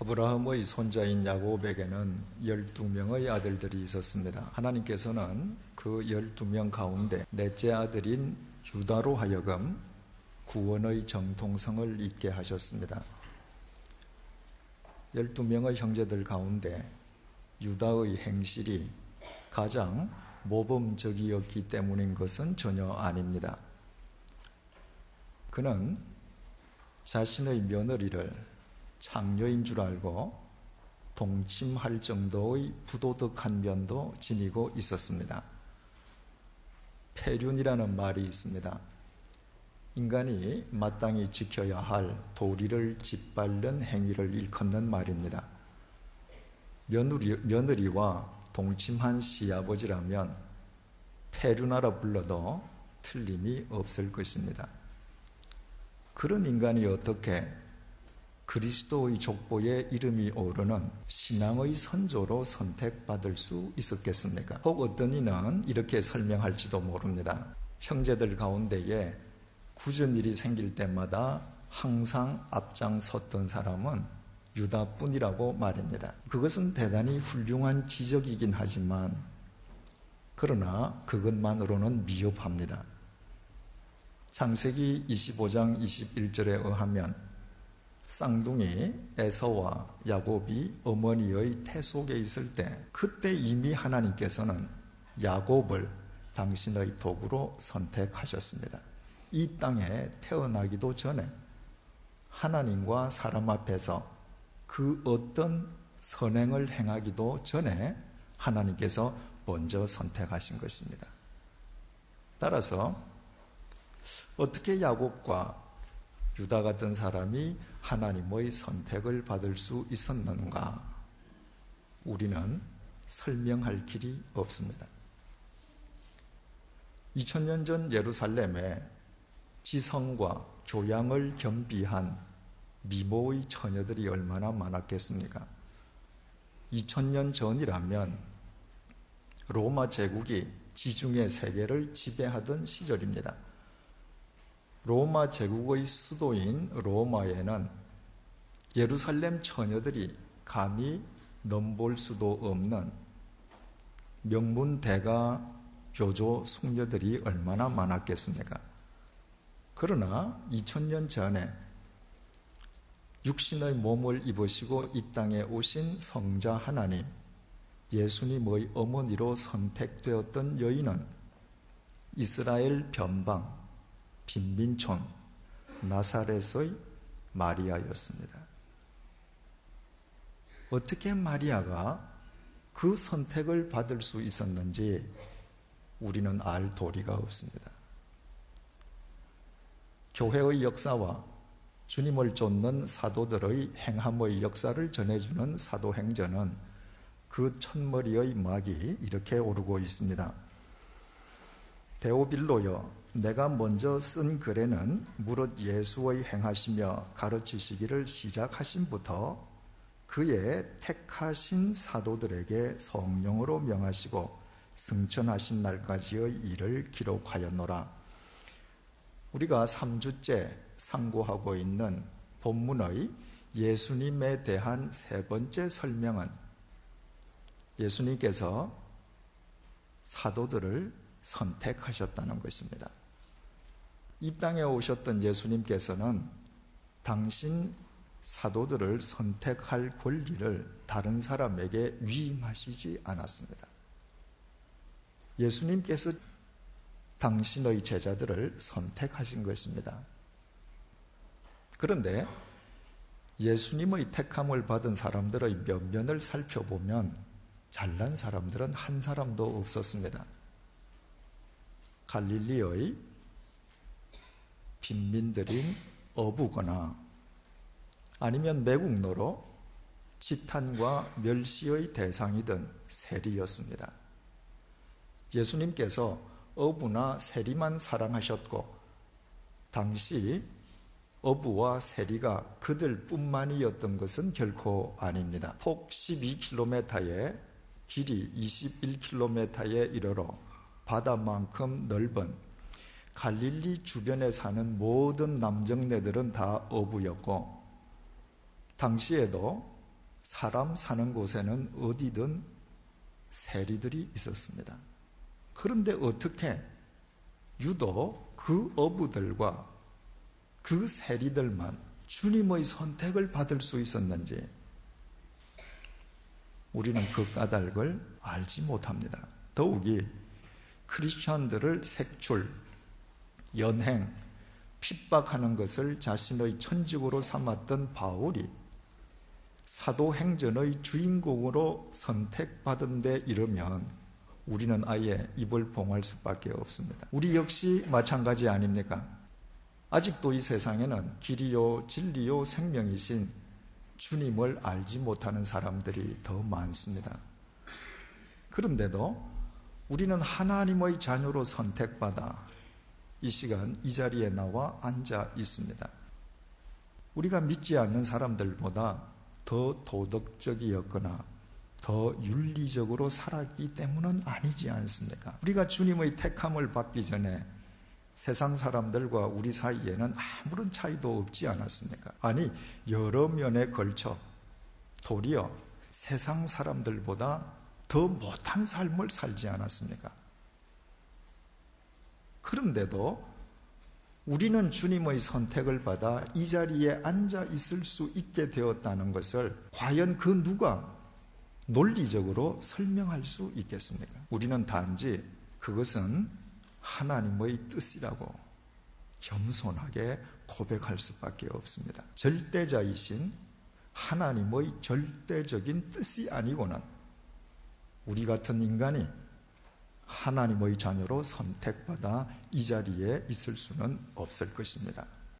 아브라함의 손자인 야곱에게는 12명의 아들들이 있었습니다. 하나님께서는 그 12명 가운데 넷째 아들인 유다로 하여금 구원의 정통성을 잇게 하셨습니다. 12명의 형제들 가운데 유다의 행실이 가장 모범적이었기 때문인 것은 전혀 아닙니다. 그는 자신의 며느리를 창녀인 줄 알고 동침할 정도의 부도덕한 면도 지니고 있었습니다. 폐륜이라는 말이 있습니다. 인간이 마땅히 지켜야 할 도리를 짓밟는 행위를 일컫는 말입니다. 며느리와 동침한 시아버지라면 폐륜하라 불러도 틀림이 없을 것입니다. 그런 인간이 어떻게 그리스도의 족보에 이름이 오르는 신앙의 선조로 선택받을 수 있었겠습니까? 혹 어떤 이는 이렇게 설명할지도 모릅니다. 형제들 가운데에 굳은 일이 생길 때마다 항상 앞장섰던 사람은 유다뿐이라고 말입니다. 그것은 대단히 훌륭한 지적이긴 하지만 그러나 그것만으로는 미흡합니다. 창세기 25장 21절에 의하면 쌍둥이 에서와 야곱이 어머니의 태 속에 있을 때 그때 이미 하나님께서는 야곱을 당신의 도구로 선택하셨습니다. 이 땅에 태어나기도 전에 하나님과 사람 앞에서 그 어떤 선행을 행하기도 전에 하나님께서 먼저 선택하신 것입니다. 따라서 어떻게 야곱과 유다 같은 사람이 하나님의 선택을 받을 수 있었는가? 우리는 설명할 길이 없습니다. 2000년 전 예루살렘에 지성과 교양을 겸비한 미모의 처녀들이 얼마나 많았겠습니까? 2000년 전이라면 로마 제국이 지중해 세계를 지배하던 시절입니다. 로마 제국의 수도인 로마에는 예루살렘 처녀들이 감히 넘볼 수도 없는 명문 대가 교조 숙녀들이 얼마나 많았겠습니까? 그러나 2000년 전에 육신의 몸을 입으시고 이 땅에 오신 성자 하나님, 예수님의 어머니로 선택되었던 여인은 이스라엘 변방 빈민촌 나사렛의 마리아였습니다. 어떻게 마리아가 그 선택을 받을 수 있었는지 우리는 알 도리가 없습니다. 교회의 역사와 주님을 쫓는 사도들의 행함의 역사를 전해주는 사도행전은 그 첫머리의 막이 이렇게 오르고 있습니다. 데오빌로여, 내가 먼저 쓴 글에는 무릇 예수의 행하시며 가르치시기를 시작하신부터 그의 택하신 사도들에게 성령으로 명하시고 승천하신 날까지의 일을 기록하였노라. 우리가 3주째 상고하고 있는 본문의 예수님에 대한 세 번째 설명은 예수님께서 사도들을 선택하셨다는 것입니다. 이 땅에 오셨던 예수님께서는 당신 사도들을 선택할 권리를 다른 사람에게 위임하시지 않았습니다. 예수님께서 당신의 제자들을 선택하신 것입니다. 그런데 예수님의 택함을 받은 사람들의 면면을 살펴보면 잘난 사람들은 한 사람도 없었습니다. 갈릴리의 빈민들인 어부거나 아니면 매국노로 지탄과 멸시의 대상이던 세리였습니다. 예수님께서 어부나 세리만 사랑하셨고 당시 어부와 세리가 그들뿐만이었던 것은 결코 아닙니다. 폭 12km에 길이 21km에 이르러 바다만큼 넓은 갈릴리 주변에 사는 모든 남정네들은 다 어부였고 당시에도 사람 사는 곳에는 어디든 세리들이 있었습니다. 그런데 어떻게 유독 그 어부들과 그 세리들만 주님의 선택을 받을 수 있었는지 우리는 그 까닭을 알지 못합니다. 더욱이 크리스천들을 색출, 연행, 핍박하는 것을 자신의 천직으로 삼았던 바울이 사도행전의 주인공으로 선택받은 데 이르면 우리는 아예 입을 봉할 수밖에 없습니다. 우리 역시 마찬가지 아닙니까? 아직도 이 세상에는 길이요 진리요 생명이신 주님을 알지 못하는 사람들이 더 많습니다. 그런데도 우리는 하나님의 자녀로 선택받아 이 시간 이 자리에 나와 앉아 있습니다. 우리가 믿지 않는 사람들보다 더 도덕적이었거나 더 윤리적으로 살았기 때문은 아니지 않습니까? 우리가 주님의 택함을 받기 전에 세상 사람들과 우리 사이에는 아무런 차이도 없지 않았습니까? 아니, 여러 면에 걸쳐 도리어 세상 사람들보다 더 못한 삶을 살지 않았습니까? 그런데도 우리는 주님의 선택을 받아 이 자리에 앉아 있을 수 있게 되었다는 것을 과연 그 누가 논리적으로 설명할 수 있겠습니까? 우리는 단지 그것은 하나님의 뜻이라고 겸손하게 고백할 수밖에 없습니다. 절대자이신 하나님의 절대적인 뜻이 아니고는 우리 같은 인간이 하나님의 자녀로 선택받아 이 자리에 있을 수는 없을 것입니다.